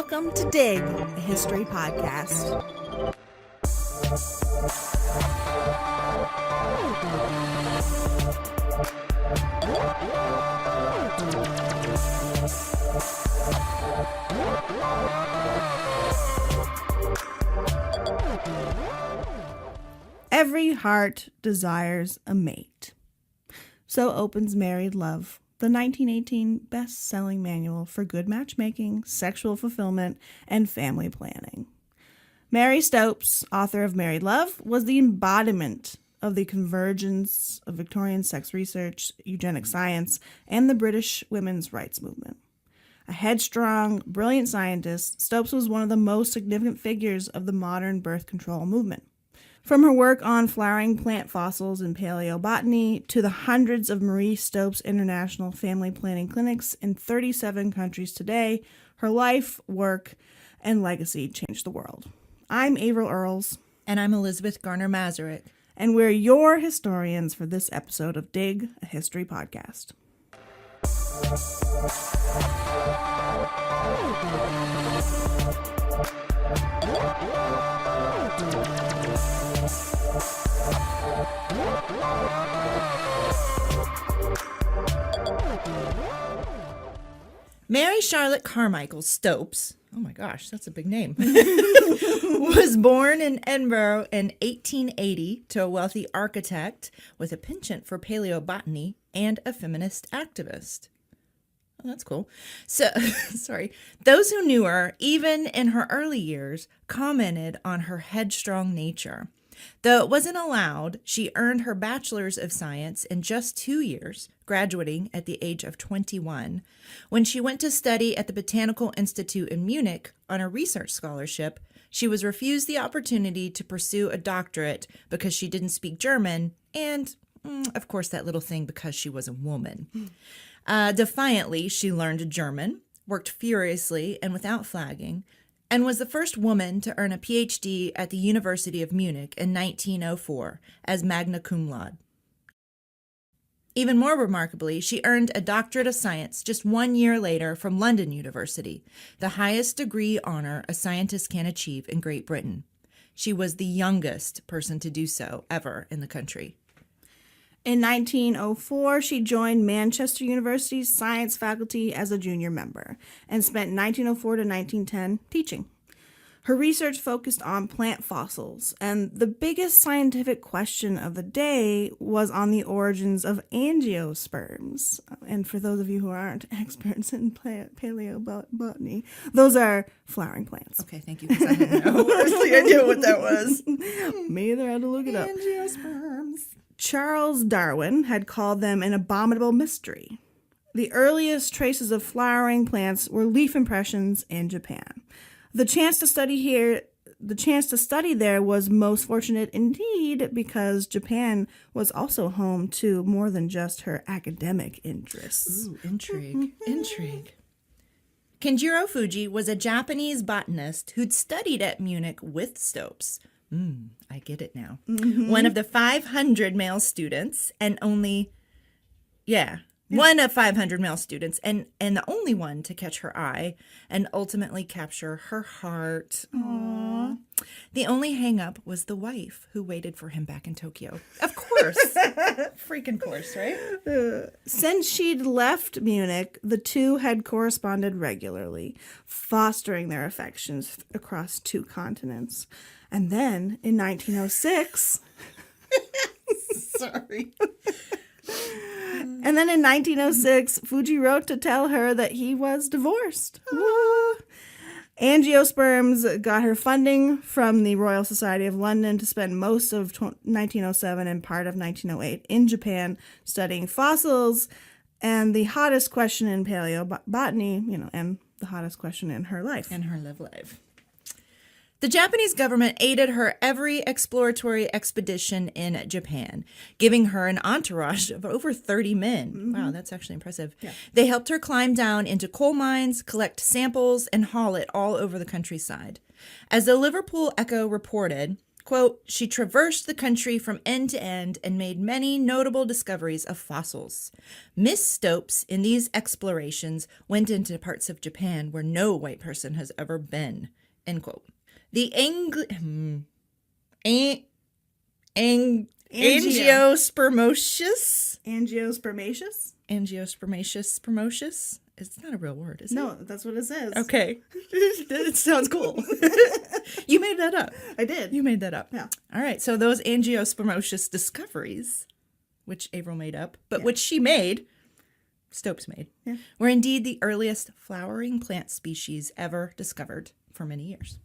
Welcome to Dig, a history podcast. Every heart desires a mate. So opens Married Love, the 1918 best-selling manual for good matchmaking, sexual fulfillment, and family planning. Mary Stopes, author of Married Love, was the embodiment of the convergence of Victorian sex research, eugenics science, and the British women's rights movement. A headstrong, brilliant scientist, Stopes was one of the most significant figures of the modern birth control movement. From her work on flowering plant fossils and paleobotany to the hundreds of Marie Stopes International Family Planning Clinics in 37 countries today, her life, work, and legacy changed the world. I'm Avril Earls. And I'm Elizabeth Garner-Masaryk. And we're your historians for this episode of Dig, a History Podcast. Mary Charlotte Carmichael Stopes, oh my gosh, that's a big name, was born in Edinburgh in 1880 to a wealthy architect with a penchant for paleobotany and a feminist activist. Oh, that's cool. So, those who knew her, even in her early years, commented on her headstrong nature. Though it wasn't allowed, she earned her Bachelor's of Science in just 2 years, graduating at the age of 21, when she went to study at the Botanical Institute in Munich on a research scholarship. She was refused the opportunity to pursue a doctorate because she didn't speak German, and, of course, that little thing because she was a woman. Defiantly, she learned German, worked furiously and without flagging, and was the first woman to earn a PhD at the University of Munich in 1904 as magna cum laude. Even more remarkably, she earned a doctorate of science just 1 year later from London University, the highest degree honor a scientist can achieve in Great Britain. She was the youngest person to do so ever in the country. In 1904, she joined Manchester University's science faculty as a junior member and spent 1904 to 1910 teaching. Her research focused on plant fossils, and the biggest scientific question of the day was on the origins of angiosperms. And for those of you who aren't experts in paleobotany, those are flowering plants. Okay, thank you, because I didn't know the idea what that was. Me either, I had to look it up. Angiosperms. Charles Darwin had called them an abominable mystery. The earliest traces of flowering plants were leaf impressions in Japan. The chance to study there was most fortunate indeed because Japan was also home to more than just her academic interests. Ooh, intrigue. Kenjiro Fuji was a Japanese botanist who'd studied at Munich with Stopes. I get it now. Mm-hmm. One of the 500 male students and one of 500 male students and the only one to catch her eye and ultimately capture her heart. Aww. The only hang-up was the wife who waited for him back in Tokyo. Of course. Freaking course, right? Since she'd left Munich, the two had corresponded regularly, fostering their affections across 2 continents. And then, in 1906... Sorry. And then in 1906, Fuji wrote to tell her that he was divorced. Angiosperms got her funding from the Royal Society of London to spend most of 1907 and part of 1908 in Japan studying fossils and the hottest question in paleobotany, and the hottest question in her life. In her life. The Japanese government aided her every exploratory expedition in Japan, giving her an entourage of over 30 men. Mm-hmm. Wow, that's actually impressive. Yeah. They helped her climb down into coal mines, collect samples, and haul it all over the countryside. As the Liverpool Echo reported, Quote, she traversed the country from end to end and made many notable discoveries of fossils. Miss Stopes, in these explorations, went into parts of Japan where no white person has ever been. End quote. The angiospermocious? Angiospermaceous? It's not a real word, is it? No, that's what it says. Okay. It sounds cool. You made that up. I did. You made that up. Yeah. All right. So those angiospermaceous discoveries, which Averill made up, but which she made, Stopes made, were indeed the earliest flowering plant species ever discovered for many years.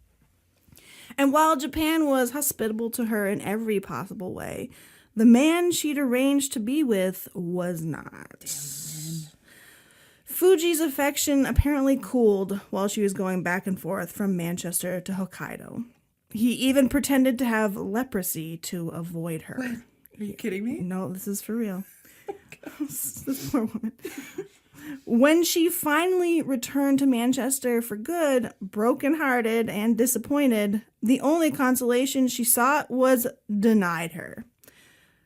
And while Japan was hospitable to her in every possible way, the man she'd arranged to be with was not. Fuji's affection apparently cooled while she was going back and forth from Manchester to Hokkaido. He even pretended to have leprosy to avoid her. What? Are you kidding me? No, this is for real. This poor woman. When she finally returned to Manchester for good, brokenhearted and disappointed, the only consolation she sought was denied her.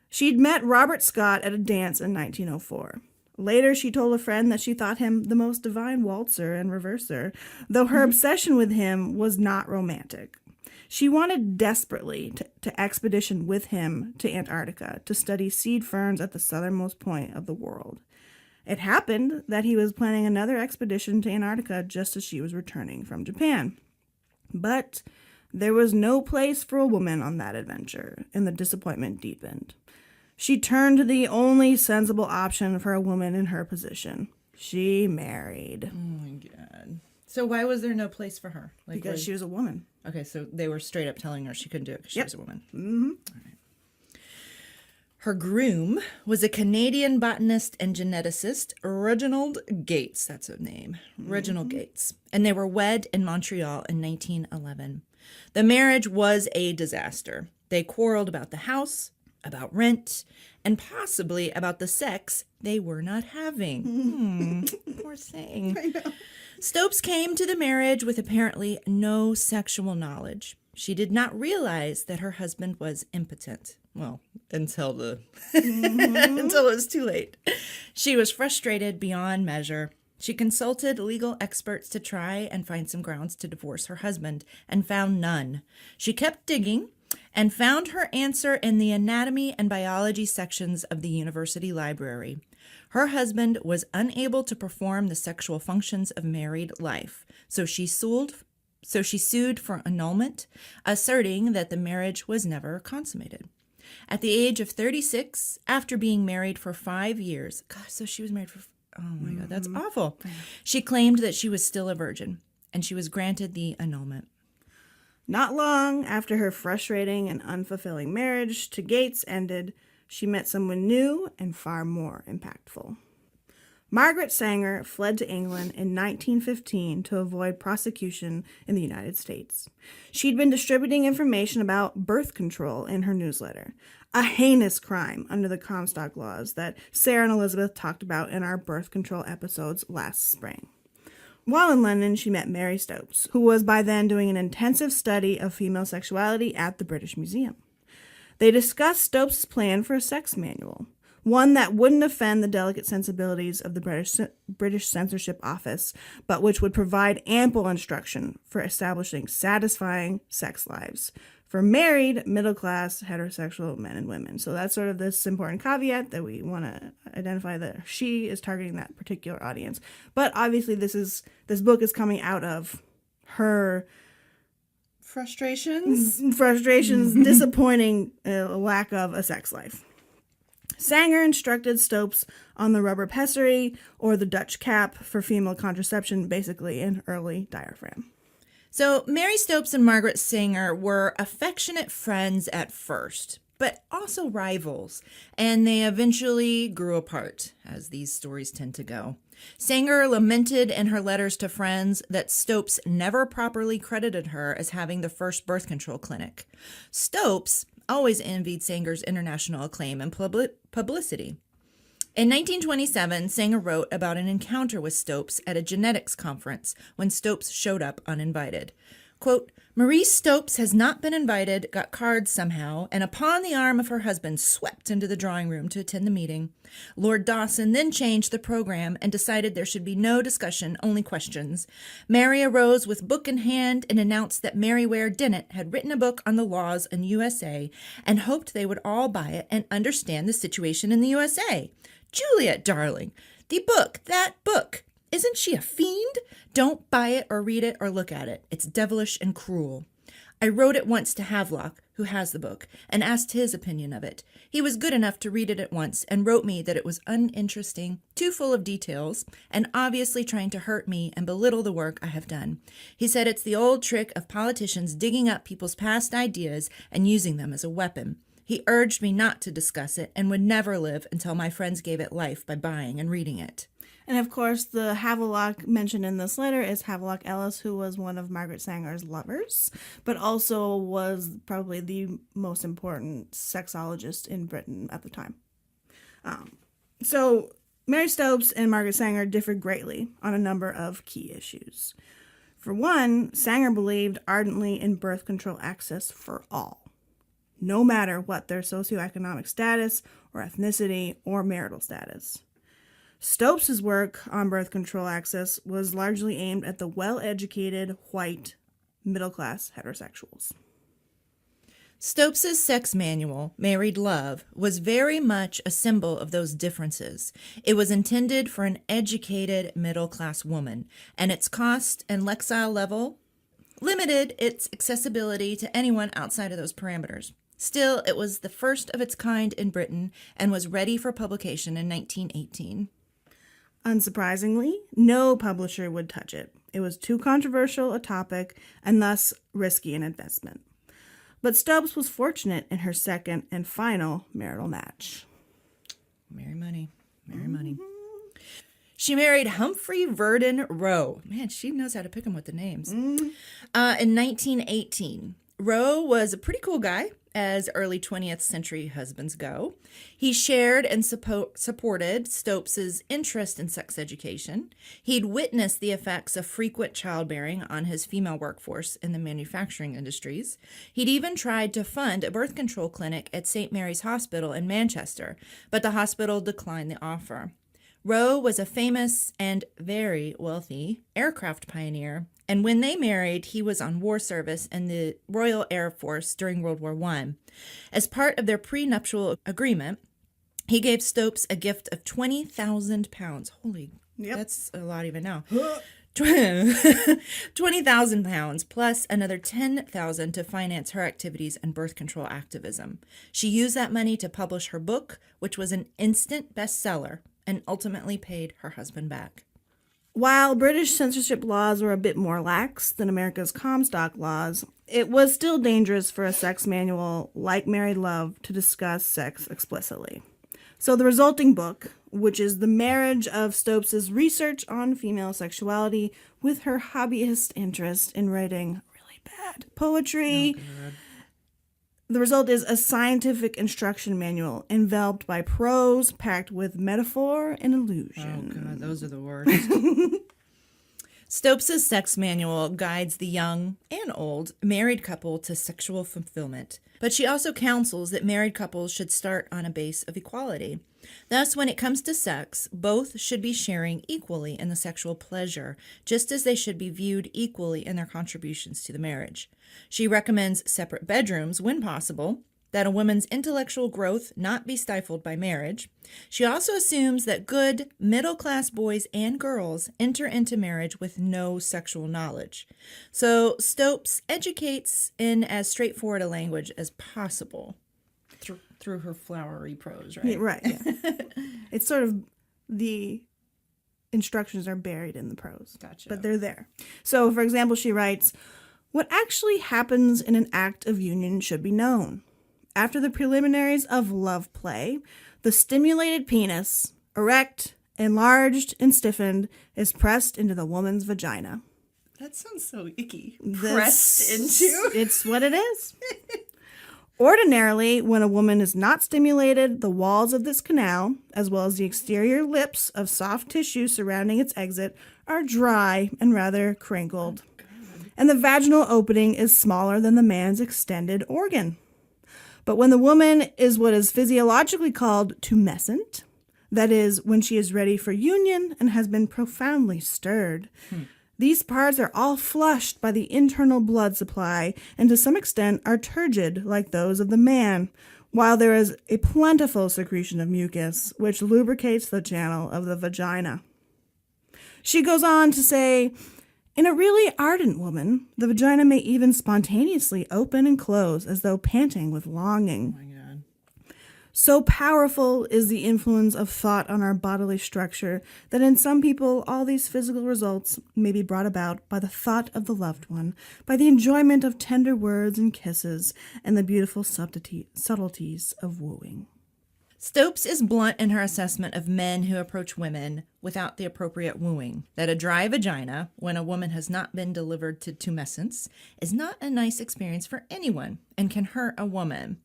She'd met Robert Scott at a dance in 1904. Later, she told a friend that she thought him the most divine waltzer and reverser, though her obsession with him was not romantic. She wanted desperately to expedition with him to Antarctica to study seed ferns at the southernmost point of the world. It happened that he was planning another expedition to Antarctica just as she was returning from Japan. But there was no place for a woman on that adventure, and the disappointment deepened. She turned to the only sensible option for a woman in her position. She married. Oh my God. So why was there no place for her? Because she was a woman. Okay, so they were straight up telling her she couldn't do it because she was a woman. Mm-hmm. All right. Her groom was a Canadian botanist and geneticist, Reginald Gates. That's a name. Reginald Gates. And they were wed in Montreal in 1911. The marriage was a disaster. They quarreled about the house, about rent, and possibly about the sex they were not having. Poor thing. I know. Stopes came to the marriage with apparently no sexual knowledge. She did not realize that her husband was impotent. Well, until until it was too late. She was frustrated beyond measure. She consulted legal experts to try and find some grounds to divorce her husband and found none. She kept digging and found her answer in the anatomy and biology sections of the university library. Her husband was unable to perform the sexual functions of married life, so she sued for annulment, asserting that the marriage was never consummated. At the age of 36, after being married for 5 years, gosh, so she was married for, oh my God, that's awful. She claimed that she was still a virgin, and she was granted the annulment. Not long after her frustrating and unfulfilling marriage to Gates ended, she met someone new and far more impactful. Margaret Sanger fled to England in 1915 to avoid prosecution in the United States. She'd been distributing information about birth control in her newsletter, a heinous crime under the Comstock laws that Sarah and Elizabeth talked about in our birth control episodes last spring. While in London, she met Mary Stopes, who was by then doing an intensive study of female sexuality at the British Museum. They discussed Stopes' plan for a sex manual, one that wouldn't offend the delicate sensibilities of the British Censorship Office, but which would provide ample instruction for establishing satisfying sex lives for married, middle-class, heterosexual men and women. So that's sort of this important caveat that we want to identify that she is targeting that particular audience. But obviously this book is coming out of her Frustrations, disappointing lack of a sex life. Sanger instructed Stopes on the rubber pessary, or the Dutch cap for female contraception, basically an early diaphragm. So Mary Stopes and Margaret Sanger were affectionate friends at first, but also rivals, and they eventually grew apart, as these stories tend to go. Sanger lamented in her letters to friends that Stopes never properly credited her as having the first birth control clinic. Stopes always envied Sanger's international acclaim and publicity. In 1927, Sanger wrote about an encounter with Stopes at a genetics conference when Stopes showed up uninvited. Quote, Marie Stopes has not been invited, got cards somehow, and upon the arm of her husband swept into the drawing room to attend the meeting. Lord Dawson then changed the program and decided there should be no discussion, only questions. Mary arose with book in hand and announced that Mary Ware Dennett had written a book on the laws in USA and hoped they would all buy it and understand the situation in the USA. Juliet, darling, the book, that book. Isn't she a fiend? Don't buy it or read it or look at it. It's devilish and cruel. I wrote at once to Havelock, who has the book, and asked his opinion of it. He was good enough to read it at once and wrote me that it was uninteresting, too full of details, and obviously trying to hurt me and belittle the work I have done. He said it's the old trick of politicians digging up people's past ideas and using them as a weapon. He urged me not to discuss it and would never live until my friends gave it life by buying and reading it. And of course, the Havelock mentioned in this letter is Havelock Ellis, who was one of Margaret Sanger's lovers, but also was probably the most important sexologist in Britain at the time. So Mary Stopes and Margaret Sanger differed greatly on a number of key issues. For one, Sanger believed ardently in birth control access for all, no matter what their socioeconomic status or ethnicity or marital status. Stopes' work on birth control access was largely aimed at the well-educated, white, middle-class heterosexuals. Stopes' sex manual, Married Love, was very much a symbol of those differences. It was intended for an educated middle-class woman, and its cost and Lexile level limited its accessibility to anyone outside of those parameters. Still, it was the first of its kind in Britain and was ready for publication in 1918. Unsurprisingly, no publisher would touch it. It was too controversial a topic and thus risky an investment. But Stopes was fortunate in her second and final marital match. Marry money. She married Humphrey Verdon Rowe. Man, she knows how to pick them with the names. In 1918. Rowe was a pretty cool guy, as early 20th century husbands go. He shared and supported Stopes' interest in sex education. He'd witnessed the effects of frequent childbearing on his female workforce in the manufacturing industries. He'd even tried to fund a birth control clinic at St. Mary's Hospital in Manchester, but the hospital declined the offer. Rowe was a famous and very wealthy aircraft pioneer, and when they married, he was on war service in the Royal Air Force during World War I. As part of their prenuptial agreement, he gave Stopes a gift of £20,000. Holy, That's a lot even now. £20,000 plus another $10,000 to finance her activities and birth control activism. She used that money to publish her book, which was an instant bestseller, and ultimately paid her husband back. While British censorship laws were a bit more lax than America's Comstock laws, it was still dangerous for a sex manual like Married Love to discuss sex explicitly. So the resulting book, which is the marriage of Stopes' research on female sexuality with her hobbyist interest in writing really bad poetry, the result is a scientific instruction manual enveloped by prose packed with metaphor and illusion. Oh, God, those are the worst. Stopes' sex manual guides the young and old married couple to sexual fulfillment, but she also counsels that married couples should start on a base of equality. Thus, when it comes to sex, both should be sharing equally in the sexual pleasure, just as they should be viewed equally in their contributions to the marriage. She recommends separate bedrooms when possible, that a woman's intellectual growth not be stifled by marriage. She also assumes that good middle-class boys and girls enter into marriage with no sexual knowledge. So Stopes educates in as straightforward a language as possible through her flowery prose, right? Yeah, right, yeah. It's sort of the instructions are buried in the prose. Gotcha. But they're there. So, for example, she writes, "What actually happens in an act of union should be known. After the preliminaries of love play, the stimulated penis, erect, enlarged, and stiffened, is pressed into the woman's vagina." That sounds so icky. Pressed into? It's what it is. Ordinarily, when a woman is not stimulated, the walls of this canal, as well as the exterior lips of soft tissue surrounding its exit, are dry and rather crinkled. and the vaginal opening is smaller than the man's extended organ. But when the woman is what is physiologically called tumescent, that is, when she is ready for union and has been profoundly stirred, these parts are all flushed by the internal blood supply and to some extent are turgid like those of the man, while there is a plentiful secretion of mucus, which lubricates the channel of the vagina. She goes on to say, in a really ardent woman, the vagina may even spontaneously open and close as though panting with longing. Oh my God. So powerful is the influence of thought on our bodily structure that in some people all these physical results may be brought about by the thought of the loved one, by the enjoyment of tender words and kisses, and the beautiful subtleties of wooing. Stopes is blunt in her assessment of men who approach women without the appropriate wooing, that a dry vagina, when a woman has not been delivered to tumescence, is not a nice experience for anyone and can hurt a woman.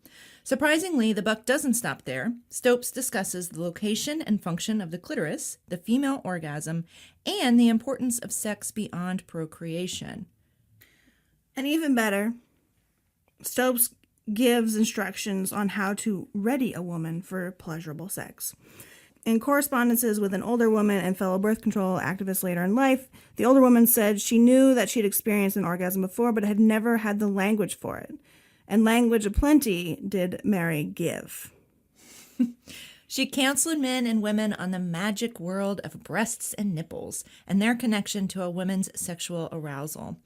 Surprisingly, the book doesn't stop there. Stopes discusses the location and function of the clitoris, the female orgasm, and the importance of sex beyond procreation. And even better, Stopes gives instructions on how to ready a woman for pleasurable sex. In correspondences with an older woman and fellow birth control activist later in life, the older woman said she knew that she'd experienced an orgasm before, but had never had the language for it. And language aplenty did Mary give. She counseled men and women on the magic world of breasts and nipples and their connection to a woman's sexual arousal.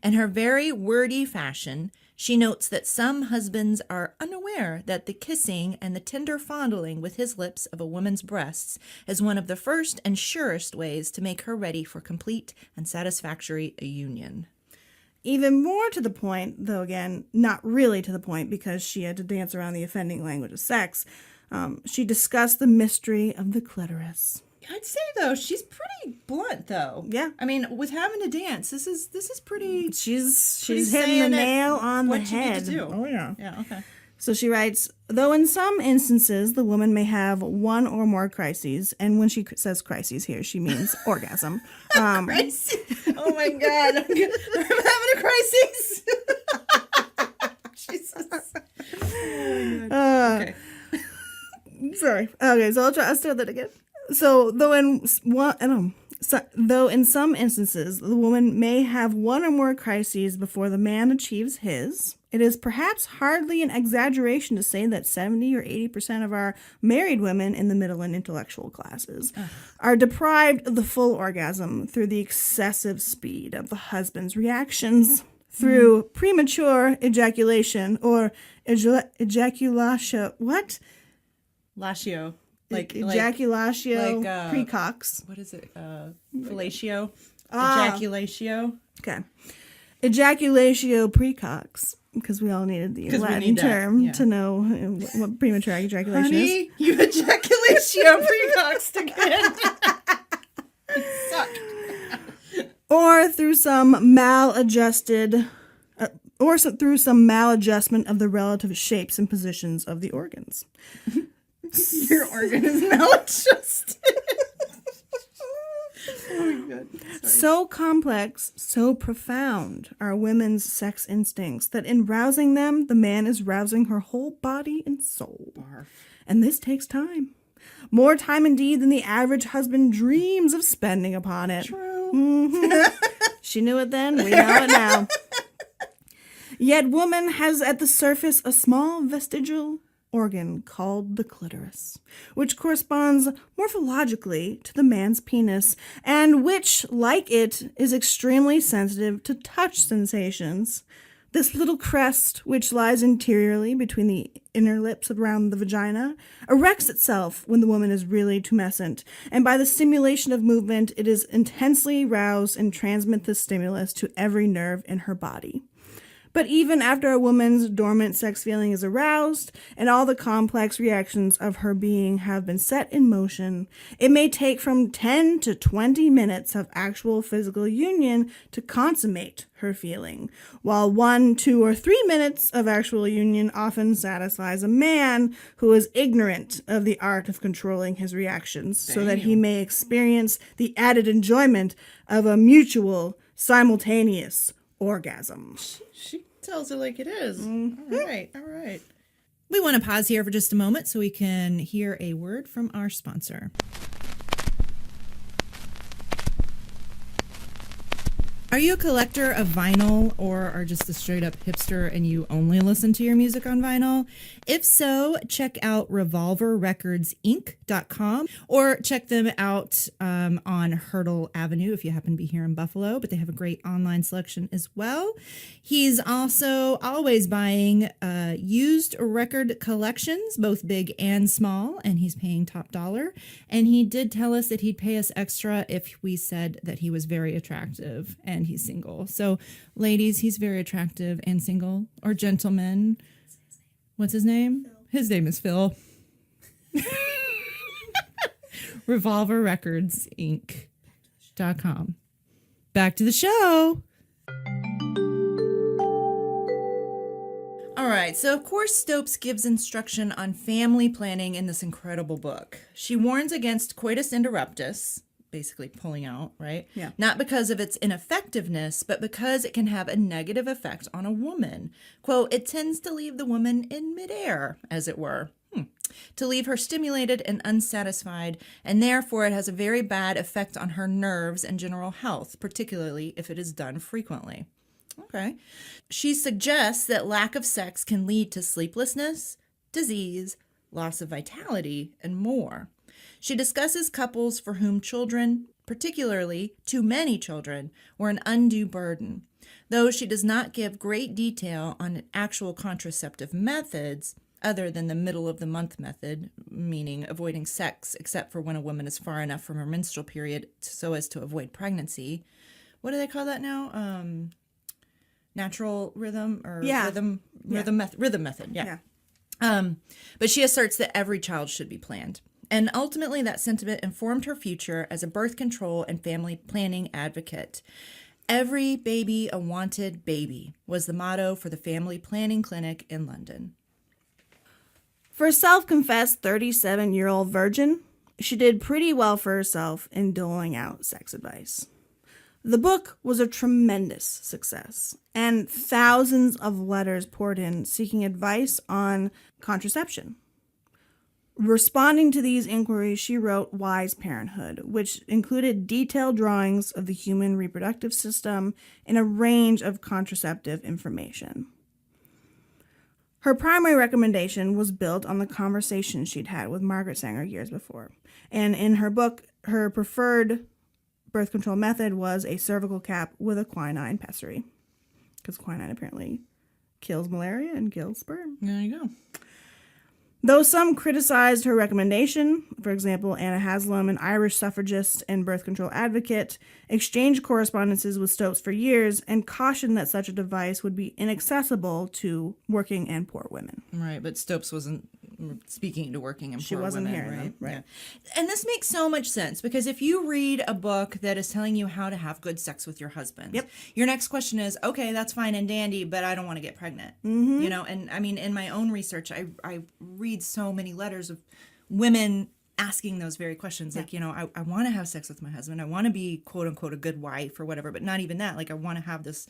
In her very wordy fashion, she notes that some husbands are unaware that the kissing and the tender fondling with his lips of a woman's breasts is one of the first and surest ways to make her ready for complete and satisfactory union. Even more to the point, though again, not really to the point because she had to dance around the offending language of sex, she discussed the mystery of the clitoris. I'd say though she's pretty blunt though. Yeah, I mean, with having to dance, this is pretty. She's pretty hitting the saying nail on the what you need head. to do. Oh yeah. Yeah. Okay. So she writes, though in some instances the woman may have one or more crises, and when she says crises here, she means orgasm. Crisis. Oh my God, I'm having a crisis. Jesus. Oh my God. Okay. Sorry. Okay, so I'll start that again. So though in some instances the woman may have one or more crises before the man achieves his, it is perhaps hardly an exaggeration to say that 70 or 80% of our married women in the middle and intellectual classes are deprived of the full orgasm through the excessive speed of the husband's reactions, through premature ejaculation or ejaculation. What? Latio. Ejaculatio precox. What is it? Fellatio? Ejaculatio? Okay. Ejaculatio precox, because we all needed the Latin term to know what premature ejaculation is. You ejaculatio precox again. You suck. Or through some maladjustment of the relative shapes and positions of the organs. Your organ is maladjusted. Oh my God. Sorry. So complex, so profound are women's sex instincts that in rousing them, the man is rousing her whole body and soul. Barf. And this takes time. More time indeed than the average husband dreams of spending upon it. True. Mm-hmm. She knew it then, we know it now. Yet woman has at the surface a small vestigial organ called the clitoris, which corresponds morphologically to the man's penis, and which, like it, is extremely sensitive to touch sensations. This little crest, which lies interiorly between the inner lips around the vagina, erects itself when the woman is really tumescent, and by the stimulation of movement, it is intensely roused and transmits the stimulus to every nerve in her body. But even after a woman's dormant sex feeling is aroused and all the complex reactions of her being have been set in motion, it may take from 10 to 20 minutes of actual physical union to consummate her feeling, while 1, 2, or 3 minutes of actual union often satisfies a man who is ignorant of the art of controlling his reactions so that he may experience the added enjoyment of a mutual, simultaneous orgasm. She tells it like it is. All right. All right. We want to pause here for just a moment so we can hear a word from our sponsor. Are you a collector of vinyl or are just a straight up hipster and you only listen to your music on vinyl? If so, check out revolverrecordsinc.com or check them out on Hurdle Avenue if you happen to be here in Buffalo, but they have a great online selection as well. He's also always buying used record collections, both big and small, and he's paying top dollar. And he did tell us that he'd pay us extra if we said that he was very attractive and he's single. So, ladies, he's very attractive and single. Or gentlemen. What's his name? Phil. His name is Phil. revolverrecordsinc.com. Back to the show. All right, so of course Stopes gives instruction on family planning in this incredible book. She warns against coitus interruptus, basically pulling out, right? Yeah. Not because of its ineffectiveness, but because it can have a negative effect on a woman. Quote, it tends to leave the woman in midair, as it were. To leave her stimulated and unsatisfied, and therefore it has a very bad effect on her nerves and general health, particularly if it is done frequently. Okay. She suggests that lack of sex can lead to sleeplessness, disease, loss of vitality, and more. She discusses couples for whom children, particularly too many children, were an undue burden. Though she does not give great detail on actual contraceptive methods, other than the middle of the month method, meaning avoiding sex except for when a woman is far enough from her menstrual period so as to avoid pregnancy. What do they call that now? Natural rhythm or rhythm method. Yeah. But she asserts that every child should be planned. And ultimately that sentiment informed her future as a birth control and family planning advocate. Every baby a wanted baby was the motto for the family planning clinic in London. For a self-confessed 37-year-old virgin, she did pretty well for herself in doling out sex advice. The book was a tremendous success, and thousands of letters poured in seeking advice on contraception. Responding to these inquiries, she wrote Wise Parenthood, which included detailed drawings of the human reproductive system and a range of contraceptive information. Her primary recommendation was built on the conversation she'd had with Margaret Sanger years before. And in her book, her preferred birth control method was a cervical cap with a quinine pessary. Because quinine apparently kills malaria and kills sperm. There you go. Though some criticized her recommendation, for example, Anna Haslam, an Irish suffragist and birth control advocate, exchanged correspondences with Stopes for years and cautioned that such a device would be inaccessible to working and poor women. Right, but Stopes wasn't speaking to working and poor women. She wasn't hearing right? them, right. Yeah. And this makes so much sense because if you read a book that is telling you how to have good sex with your husband, Yep. Your next question is, okay, that's fine and dandy, but I don't want to get pregnant. Mm-hmm. You know, and I mean, in my own research, I read so many letters of women asking those very questions. Yeah. Like, you know, I want to have sex with my husband. I want to be, quote unquote, a good wife or whatever, but not even that. Like, I want to have this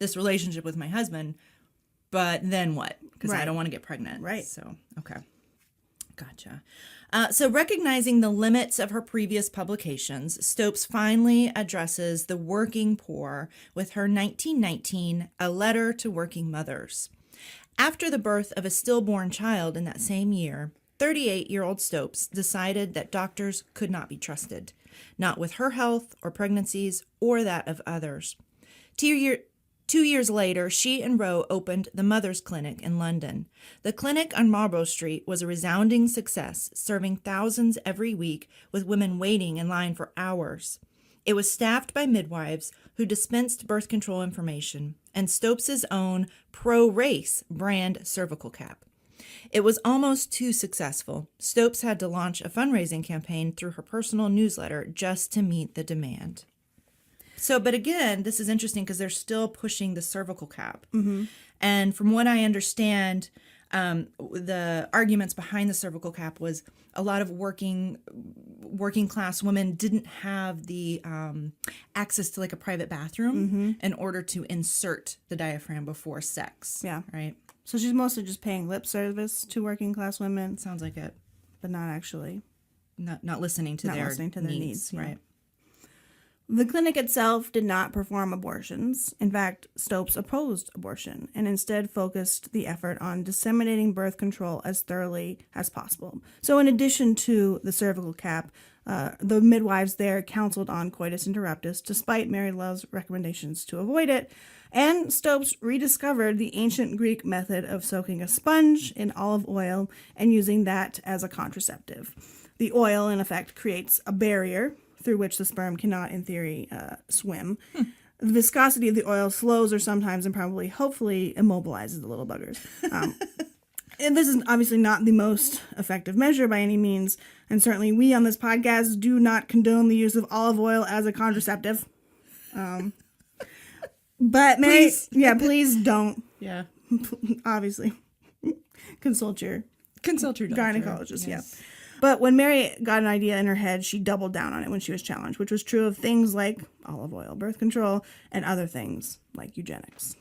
relationship with my husband, but then what? Because I Right. don't want to get pregnant. Right. So, okay. Gotcha. So recognizing the limits of her previous publications, Stopes finally addresses the working poor with her 1919 A Letter to Working Mothers. After the birth of a stillborn child in that same year, 38-year-old Stopes decided that doctors could not be trusted, not with her health or pregnancies or that of others. 2 years later, she and Rowe opened the Mothers Clinic in London. The clinic on Marlborough Street was a resounding success, serving thousands every week with women waiting in line for hours. It was staffed by midwives who dispensed birth control information and Stopes' own pro-race brand cervical cap. It was almost too successful. Stopes had to launch a fundraising campaign through her personal newsletter just to meet the demand. So, but again, this is interesting because they're still pushing the cervical cap. Mm-hmm. And from what I understand, The arguments behind the cervical cap was a lot of working class women didn't have the access to like a private bathroom in order to insert the diaphragm before sex. Yeah. Right. So she's mostly just paying lip service to working class women, Sounds like it. but not actually. Not listening to their needs. Yeah. Right. The clinic itself did not perform abortions. In fact, Stopes opposed abortion and instead focused the effort on disseminating birth control as thoroughly as possible. So in addition to the cervical cap, the midwives there counseled on coitus interruptus despite Mary Love's recommendations to avoid it. And Stopes rediscovered the ancient Greek method of soaking a sponge in olive oil and using that as a contraceptive. The oil, in effect, creates a barrier through which the sperm cannot, in theory, swim. The viscosity of the oil slows or sometimes and probably, hopefully, immobilizes the little buggers. And this is obviously not the most effective measure by any means, and certainly we on this podcast do not condone the use of olive oil as a contraceptive. But Mary, please don't. Yeah. Obviously, consult your Doctor. gynecologist. Yes. Yeah. But when Mary got an idea in her head, she doubled down on it when she was challenged, which was true of things like olive oil, birth control, and other things like eugenics.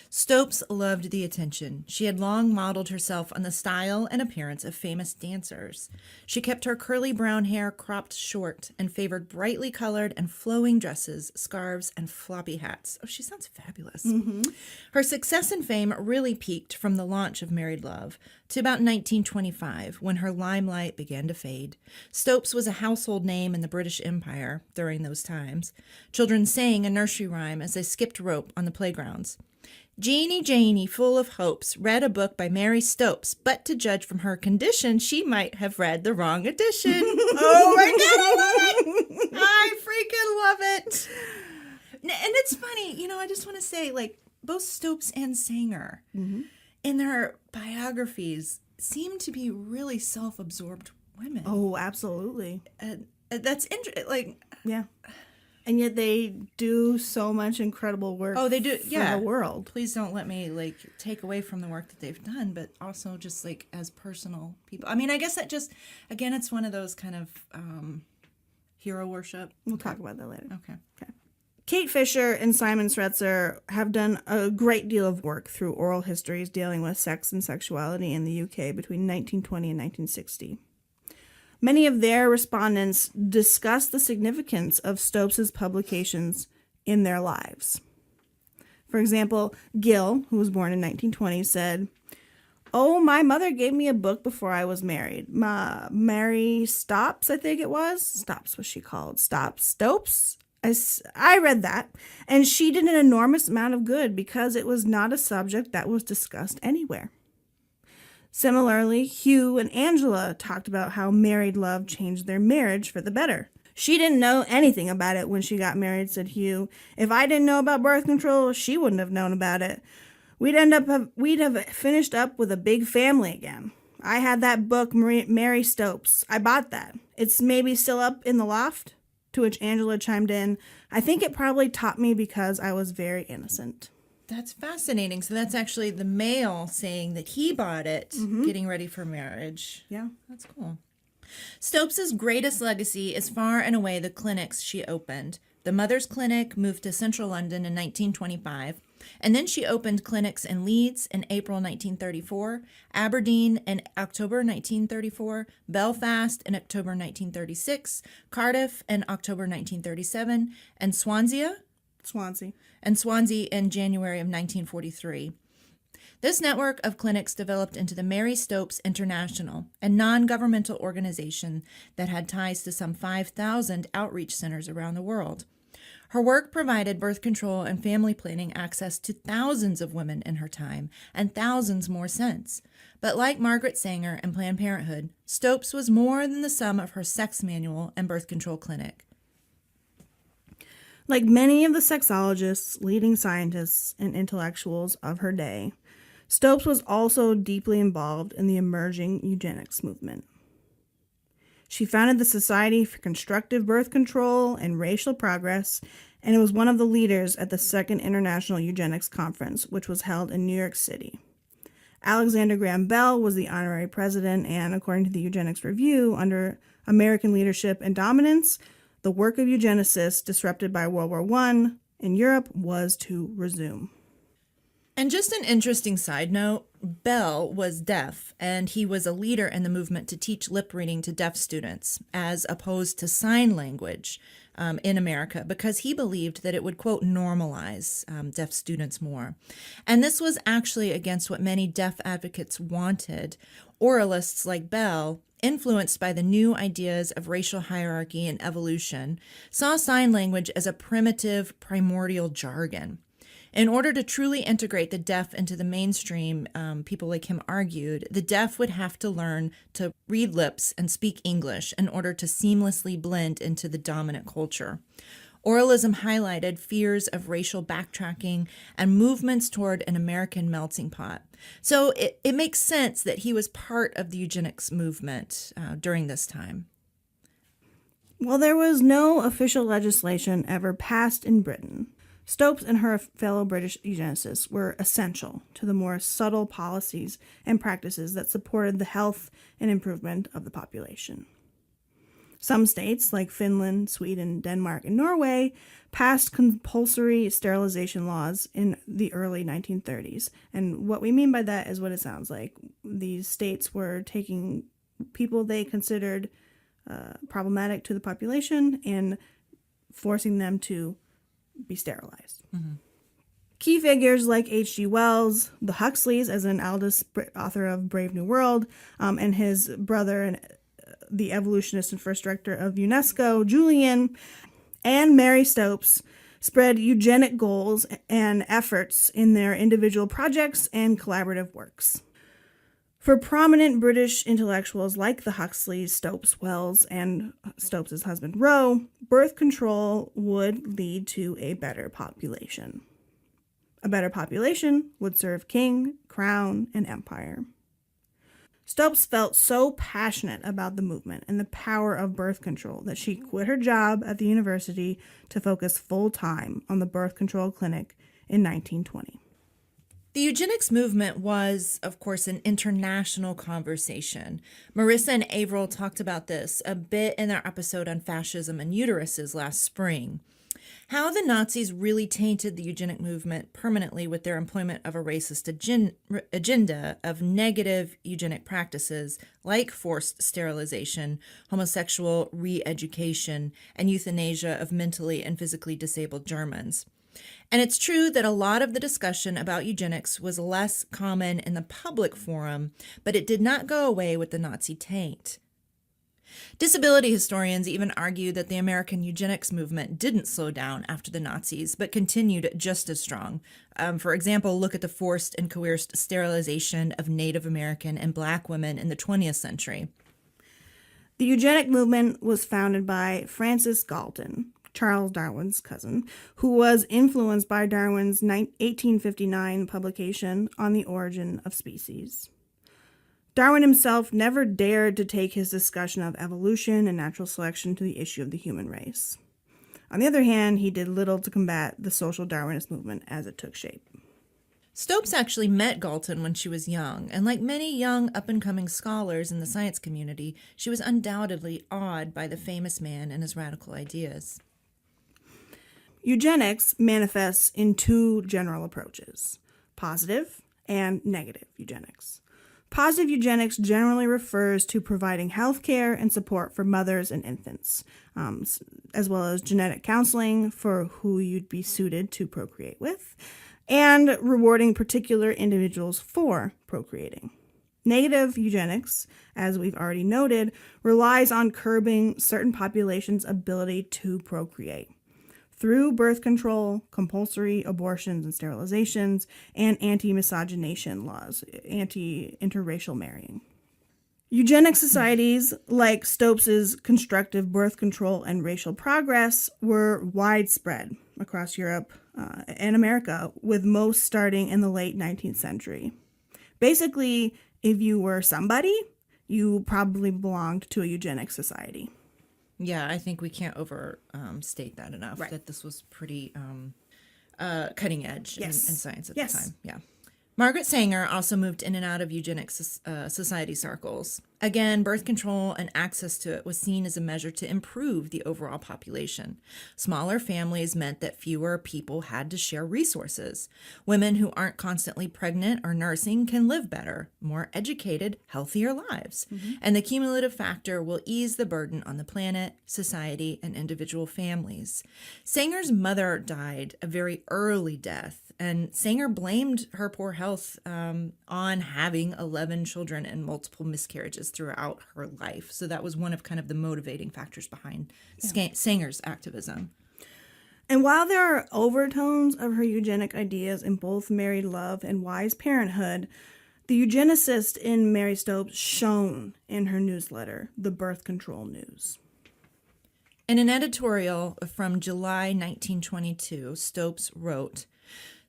Stopes loved the attention. She had long modeled herself on the style and appearance of famous dancers. She kept her curly brown hair cropped short and favored brightly colored and flowing dresses, scarves, and floppy hats. Oh, she sounds fabulous. Her success and fame really peaked from the launch of Married Love to about 1925, when her limelight began to fade. Stopes was a household name in the British Empire during those times. Children sang a nursery rhyme as they skipped rope on the playgrounds. Jeanie Janie, full of hopes, read a book by Mary Stopes, but to judge from her condition, she might have read the wrong edition. Oh my God, I love it! I freaking love it! And it's funny, I just want to say, like, both Stopes and Sanger, in their biographies, seem to be really self-absorbed women. Oh, absolutely. That's interesting. Like, yeah. And yet they do so much incredible work. Oh, they do. For the world. Please don't let me take away from the work that they've done, but also just as personal people. I mean, I guess that just, again, it's one of those kind of hero worship. We'll talk about that later. Okay. Kate Fisher and Simon Sretzer have done a great deal of work through oral histories dealing with sex and sexuality in the UK between 1920 and 1960. Many of their respondents discuss the significance of Stopes' publications in their lives. For example, Gill, who was born in 1920, said, "Oh, my mother gave me a book before I was married. Mary Stopes, I think it was. Stopes was she called? Stopes? I read that, and she did an enormous amount of good because it was not a subject that was discussed anywhere." Similarly, Hugh and Angela talked about how Married Love changed their marriage for the better. "She didn't know anything about it when she got married," said Hugh. "If I didn't know about birth control, she wouldn't have known about it. We'd have finished up with a big family again. I had that book, Mary Stopes. I bought that. It's maybe still up in the loft?" To which Angela chimed in, "I think it probably taught me because I was very innocent." That's fascinating. So that's actually the male saying that he bought it, getting ready for marriage. Yeah. That's cool. Stopes' greatest legacy is far and away the clinics she opened. The Mother's Clinic moved to central London in 1925, and then she opened clinics in Leeds in April 1934, Aberdeen in October 1934, Belfast in October 1936, Cardiff in October 1937, and Swansea in January of 1943. This network of clinics developed into the Mary Stopes International, a non-governmental organization that had ties to some 5,000 outreach centers around the world. Her work provided birth control and family planning access to thousands of women in her time, and thousands more since. But like Margaret Sanger and Planned Parenthood, Stopes was more than the sum of her sex manual and birth control clinic. Like many of the sexologists, leading scientists, and intellectuals of her day, Stopes was also deeply involved in the emerging eugenics movement. She founded the Society for Constructive Birth Control and Racial Progress, and was one of the leaders at the Second International Eugenics Conference, which was held in New York City. Alexander Graham Bell was the honorary president, and according to the Eugenics Review, under American leadership and dominance, the work of eugenicists disrupted by World War I in Europe was to resume. And just an interesting side note, Bell was deaf, and he was a leader in the movement to teach lip reading to deaf students, as opposed to sign language in America, because he believed that it would, quote, normalize deaf students more. And this was actually against what many deaf advocates wanted. Oralists like Bell, influenced by the new ideas of racial hierarchy and evolution, saw sign language as a primitive, primordial jargon. In order to truly integrate the deaf into the mainstream, people like him argued, the deaf would have to learn to read lips and speak English in order to seamlessly blend into the dominant culture. Oralism highlighted fears of racial backtracking and movements toward an American melting pot. So it makes sense that he was part of the eugenics movement during this time. While there was no official legislation ever passed in Britain, Stopes and her fellow British eugenicists were essential to the more subtle policies and practices that supported the health and improvement of the population. Some states, like Finland, Sweden, Denmark, and Norway, passed compulsory sterilization laws in the early 1930s. And what we mean by that is what it sounds like. These states were taking people they considered problematic to the population and forcing them to be sterilized. Mm-hmm. Key figures like H.G. Wells, the Huxleys, as an Aldous author of Brave New World, and his brother and the evolutionist and first director of UNESCO, Julian, and Mary Stopes, spread eugenic goals and efforts in their individual projects and collaborative works. For prominent British intellectuals like the Huxleys, Stopes, Wells, and Stopes' husband Roe, birth control would lead to a better population. A better population would serve king, crown, and empire. Stopes felt so passionate about the movement and the power of birth control that she quit her job at the university to focus full-time on the birth control clinic in 1920. The eugenics movement was, of course, an international conversation. Marissa and Averill talked about this a bit in their episode on fascism and uteruses last spring. How the Nazis really tainted the eugenic movement permanently with their employment of a racist agenda of negative eugenic practices like forced sterilization, homosexual re-education, and euthanasia of mentally and physically disabled Germans. And it's true that a lot of the discussion about eugenics was less common in the public forum, but it did not go away with the Nazi taint. Disability historians even argue that the American eugenics movement didn't slow down after the Nazis, but continued just as strong. For example, look at the forced and coerced sterilization of Native American and Black women in the 20th century. The eugenic movement was founded by Francis Galton, Charles Darwin's cousin, who was influenced by Darwin's 1859 publication On the Origin of Species. Darwin himself never dared to take his discussion of evolution and natural selection to the issue of the human race. On the other hand, he did little to combat the social Darwinist movement as it took shape. Stopes actually met Galton when she was young, and like many young up-and-coming scholars in the science community, she was undoubtedly awed by the famous man and his radical ideas. Eugenics manifests in two general approaches, positive and negative eugenics. Positive eugenics generally refers to providing health care and support for mothers and infants, as well as genetic counseling for who you'd be suited to procreate with, and rewarding particular individuals for procreating. Negative eugenics, as we've already noted, relies on curbing certain populations' ability to procreate through birth control, compulsory abortions and sterilizations, and anti-miscegenation laws, anti-interracial marrying. Eugenic societies like Stopes' constructive birth control and racial progress were widespread across Europe and America, with most starting in the late 19th century. Basically, if you were somebody, you probably belonged to a eugenic society. Yeah, I think we can't overstate that enough, right. That this was pretty cutting edge in science at the time. Yeah. Margaret Sanger also moved in and out of eugenics society circles. Again, birth control and access to it was seen as a measure to improve the overall population. Smaller families meant that fewer people had to share resources. Women who aren't constantly pregnant or nursing can live better, more educated, healthier lives. And the cumulative factor will ease the burden on the planet, society, and individual families. Sanger's mother died a very early death, and Sanger blamed her poor health on having 11 children and multiple miscarriages throughout her life. So that was one of kind of the motivating factors behind Sanger's activism. And while there are overtones of her eugenic ideas in both Married Love and Wise Parenthood, the eugenicist in Mary Stopes shone in her newsletter, The Birth Control News. In an editorial from July 1922, Stopes wrote,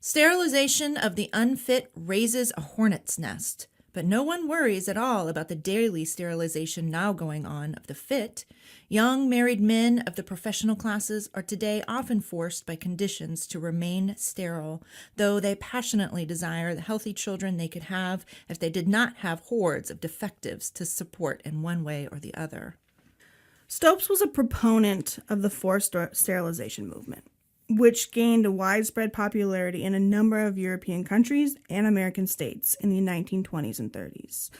"Sterilization of the unfit raises a hornet's nest, but no one worries at all about the daily sterilization now going on of the fit. Young married men of the professional classes are today often forced by conditions to remain sterile, though they passionately desire the healthy children they could have if they did not have hordes of defectives to support in one way or the other." Stopes was a proponent of the forced sterilization movement, which gained a widespread popularity in a number of European countries and American states in the 1920s and 30s.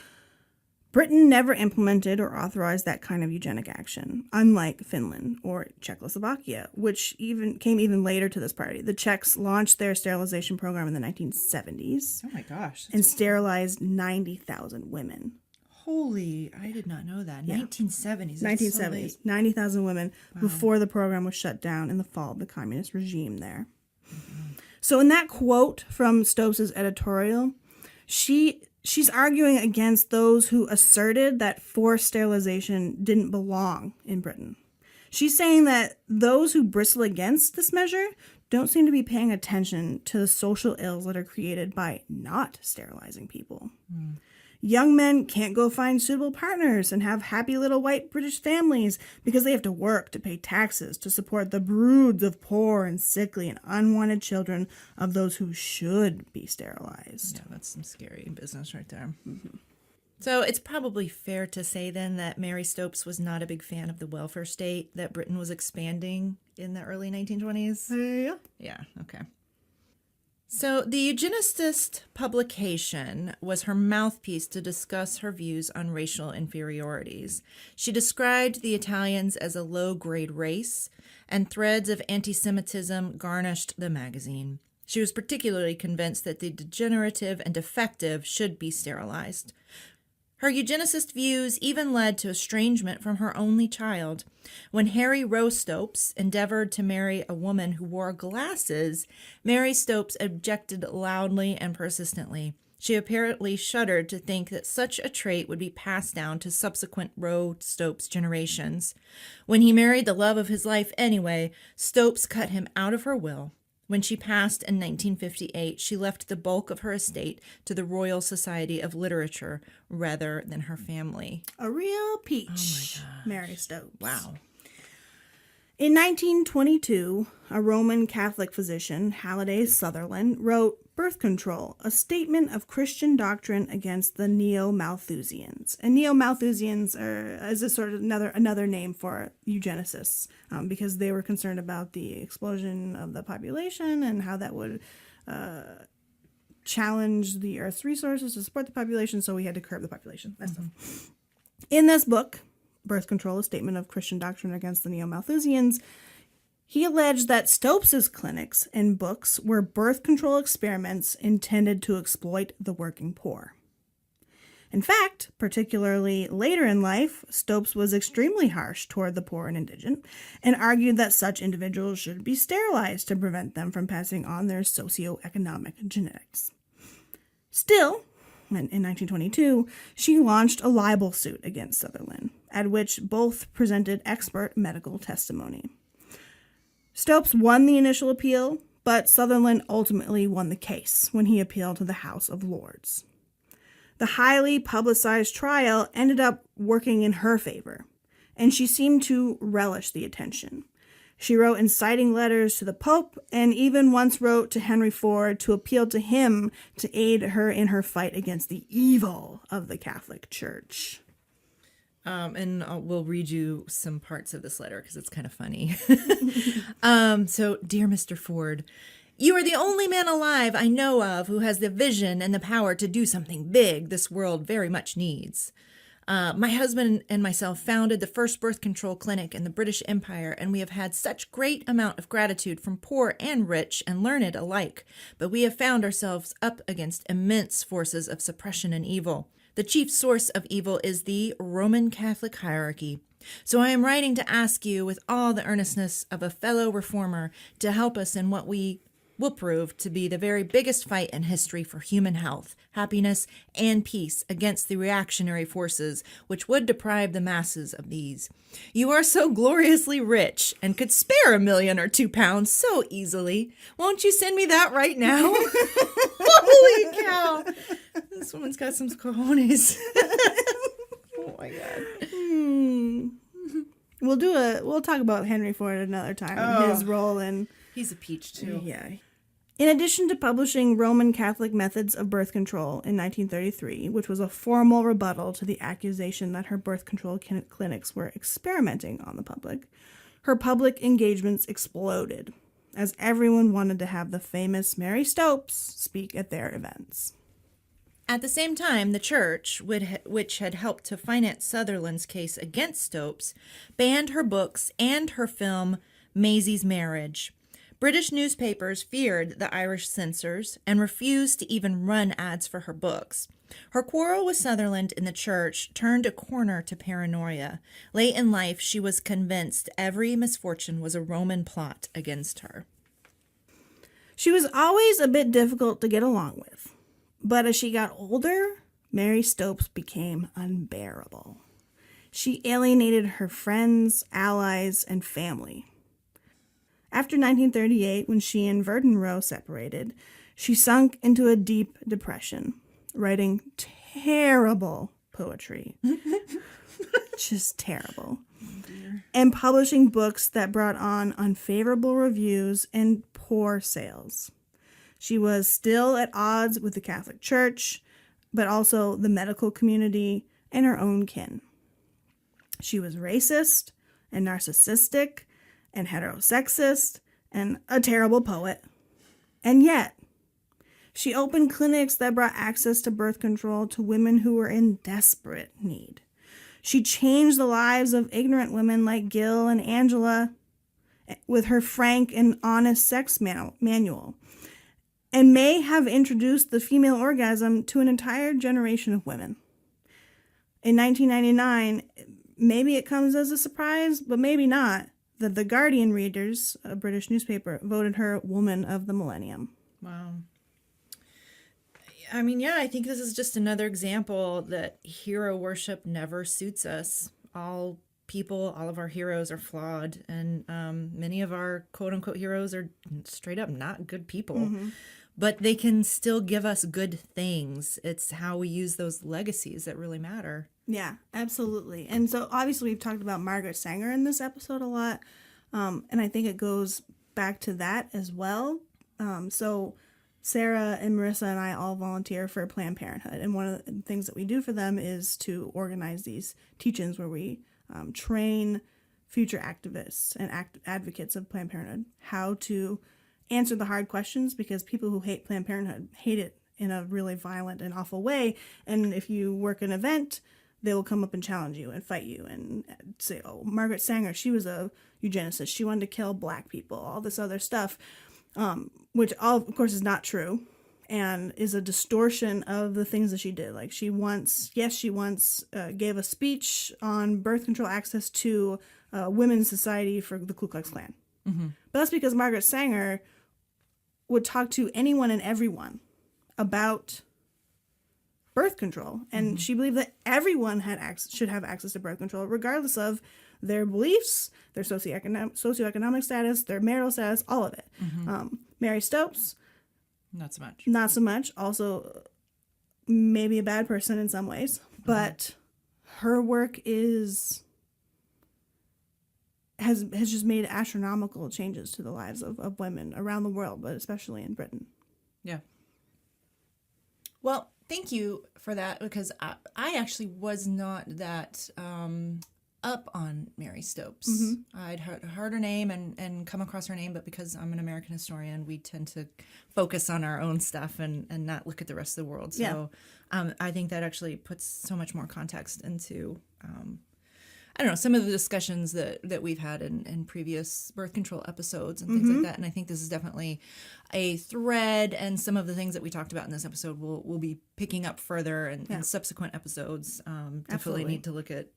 Britain never implemented or authorized that kind of eugenic action, unlike Finland or Czechoslovakia, which came even later to this party. The Czechs launched their sterilization program in the 1970s Oh my gosh. and sterilized 90,000 women. Holy, I did not know that. 1970s. That's 1970s, so late. 90,000 women before the program was shut down in the fall of the communist regime there. So in that quote from Stopes' editorial, she's arguing against those who asserted that forced sterilization didn't belong in Britain. She's saying that those who bristle against this measure don't seem to be paying attention to the social ills that are created by not sterilizing people. Young men can't go find suitable partners and have happy little white British families because they have to work to pay taxes to support the broods of poor and sickly and unwanted children of those who should be sterilized. Yeah, that's some scary business right there. So it's probably fair to say then that Mary Stopes was not a big fan of the welfare state that Britain was expanding in the early 1920s. Yeah. Yeah, okay. So the eugenicist publication was her mouthpiece to discuss her views on racial inferiorities. She described the Italians as a low-grade race, and threads of anti-Semitism garnished the magazine. She was particularly convinced that the degenerative and defective should be sterilized. Her eugenicist views even led to estrangement from her only child. When Harry Rose Stopes endeavored to marry a woman who wore glasses, Mary Stopes objected loudly and persistently. She apparently shuddered to think that such a trait would be passed down to subsequent Rose Stopes generations. When he married the love of his life anyway, Stopes cut him out of her will. When she passed in 1958, she left the bulk of her estate to the Royal Society of Literature rather than her family. A real peach, Mary Stopes. Wow. In 1922, a Roman Catholic physician, Halliday Sutherland, wrote Birth Control, a statement of Christian doctrine against the Neo-Malthusians. And Neo-Malthusians is a sort of another name for eugenicists, because they were concerned about the explosion of the population and how that would challenge the Earth's resources to support the population, so we had to curb the population. That stuff. In this book, Birth Control, a statement of Christian doctrine against the Neo-Malthusians, he alleged that Stopes' clinics and books were birth control experiments intended to exploit the working poor. In fact, particularly later in life, Stopes was extremely harsh toward the poor and indigent and argued that such individuals should be sterilized to prevent them from passing on their socioeconomic genetics. Still, in 1922, she launched a libel suit against Sutherland, at which both presented expert medical testimony. Stopes won the initial appeal, but Sutherland ultimately won the case when he appealed to the House of Lords. The highly publicized trial ended up working in her favor, and she seemed to relish the attention. She wrote inciting letters to the Pope and even once wrote to Henry Ford to appeal to him to aid her in her fight against the evil of the Catholic Church. We'll read you some parts of this letter because it's kind of funny. So, dear Mr. Ford, you are the only man alive I know of who has the vision and the power to do something big this world very much needs. My husband and myself founded the first birth control clinic in the British Empire, and we have had such great amount of gratitude from poor and rich and learned alike. But we have found ourselves up against immense forces of suppression and evil. The chief source of evil is the Roman Catholic hierarchy. So I am writing to ask you with all the earnestness of a fellow reformer to help us in what we will prove to be the very biggest fight in history for human health, happiness, and peace against the reactionary forces which would deprive the masses of these. You are so gloriously rich and could spare £1 or £2 so easily. Won't you send me that right now? Holy cow! This woman's got some cojones. Oh my God. We'll talk about Henry Ford another time and his role in. He's a peach too. Yeah. In addition to publishing Roman Catholic Methods of Birth Control in 1933, which was a formal rebuttal to the accusation that her birth control clinics were experimenting on the public, her public engagements exploded as everyone wanted to have the famous Mary Stopes speak at their events. At the same time, the church, which had helped to finance Sutherland's case against Stopes, banned her books and her film Maisie's Marriage. British newspapers feared the Irish censors and refused to even run ads for her books. Her quarrel with Sutherland in the church turned a corner to paranoia. Late in life, she was convinced every misfortune was a Roman plot against her. She was always a bit difficult to get along with, but as she got older, Mary Stopes became unbearable. She alienated her friends, allies, and family. After 1938, when she and Verdun Roe separated, she sunk into a deep depression, writing terrible poetry. Just terrible. And publishing books that brought on unfavorable reviews and poor sales. She was still at odds with the Catholic Church, but also the medical community and her own kin. She was racist and narcissistic and heterosexist and a terrible poet. And yet, she opened clinics that brought access to birth control to women who were in desperate need. She changed the lives of ignorant women like Gil and Angela with her frank and honest sex manual, and may have introduced the female orgasm to an entire generation of women. In 1999, maybe it comes as a surprise, but maybe not, that The Guardian readers, a British newspaper, voted her Woman of the Millennium. Wow. I mean, yeah, I think this is just another example that hero worship never suits us. All people, all of our heroes are flawed, and many of our quote-unquote heroes are straight up not good people. Mm-hmm. But they can still give us good things. It's how we use those legacies that really matter. Yeah, absolutely. And so obviously we've talked about Margaret Sanger in this episode a lot. And I think it goes back to that as well. So Sarah and Marissa and I all volunteer for Planned Parenthood. And one of the things that we do for them is to organize these teach-ins where we train future activists and advocates of Planned Parenthood how to answer the hard questions, because people who hate Planned Parenthood hate it in a really violent and awful way. And if you work an event, they will come up and challenge you and fight you and say, oh, Margaret Sanger, she was a eugenicist. She wanted to kill black people, all this other stuff, which all, of course, is not true and is a distortion of the things that she did. Like she once gave a speech on birth control access to Women's Society for the Ku Klux Klan. Mm-hmm. But that's because Margaret Sanger would talk to anyone and everyone about birth control, and mm-hmm. she believed that everyone should have access to birth control, regardless of their beliefs, their socioeconomic status, their marital status, all of it. Mm-hmm. Mary Stopes, not so much. Also, maybe a bad person in some ways, but her work is has just made astronomical changes to the lives of women around the world, but especially in Britain. Yeah. Well, thank you for that, because I actually was not that up on Mary Stopes. I'd heard her name and come across her name, but because I'm an American historian, we tend to focus on our own stuff and not look at the rest of the world. So I think that actually puts so much more context into I don't know, some of the discussions that we've had in previous birth control episodes and things like that. And I think this is definitely a thread, and some of the things that we talked about in this episode we'll be picking up further in subsequent episodes. Definitely need to look at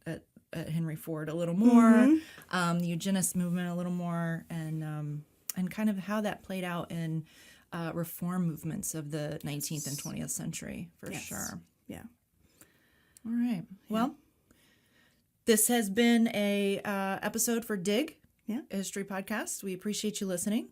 Henry Ford a little more, the eugenist movement a little more, and kind of how that played out in reform movements of the 19th and 20th century, for sure. Yeah. All right. Well, this has been a episode for Dig, a history podcast. We appreciate you listening.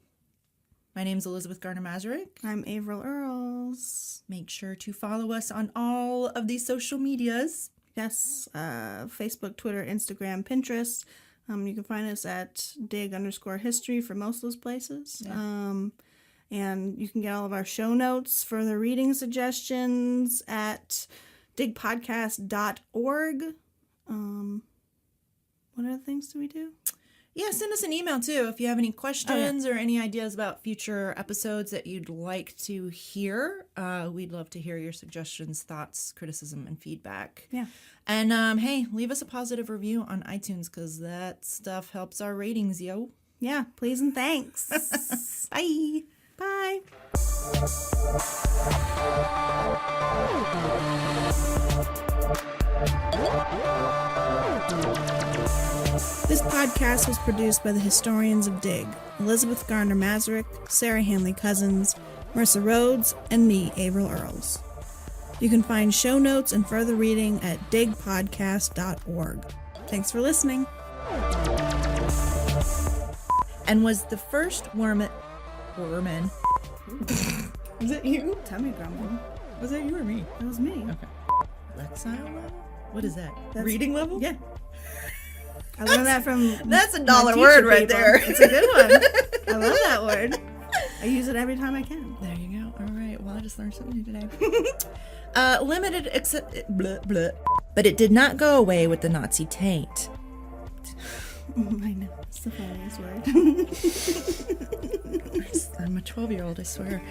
My name's Elizabeth Garner-Mazurek. I'm Averill Earls. Make sure to follow us on all of these social medias. Yes, Facebook, Twitter, Instagram, Pinterest. You can find us at dig_history for most of those places. Yeah. And you can get all of our show notes, further reading suggestions at digpodcast.org. What other things do we do? Yeah, send us an email too if you have any questions or any ideas about future episodes that you'd like to hear. We'd love to hear your suggestions, thoughts, criticism, and feedback. Yeah. And hey, leave us a positive review on iTunes, because that stuff helps our ratings, yo. Yeah, please and thanks. Bye. Bye. This podcast was produced by the historians of Dig, Elizabeth Garner-Mazurek, Sarah Hanley-Cousins, Mercer Rhodes, and me, Averill Earls. You can find show notes and further reading at digpodcast.org. Thanks for listening. And was the first Worman. Was it you? Tummy grumbling. Was that you or me? That was me. Okay. Lexile level? What is that? Reading level? Yeah. I learned that from That's $1 my word teacher right people. there. It's a good one. I love that word. I use it every time I can. There you go. All right. Well, I just learned something new today. Limited but it did not go away with the Nazi taint. I know. It's the funniest word. I'm a 12-year-old, I swear.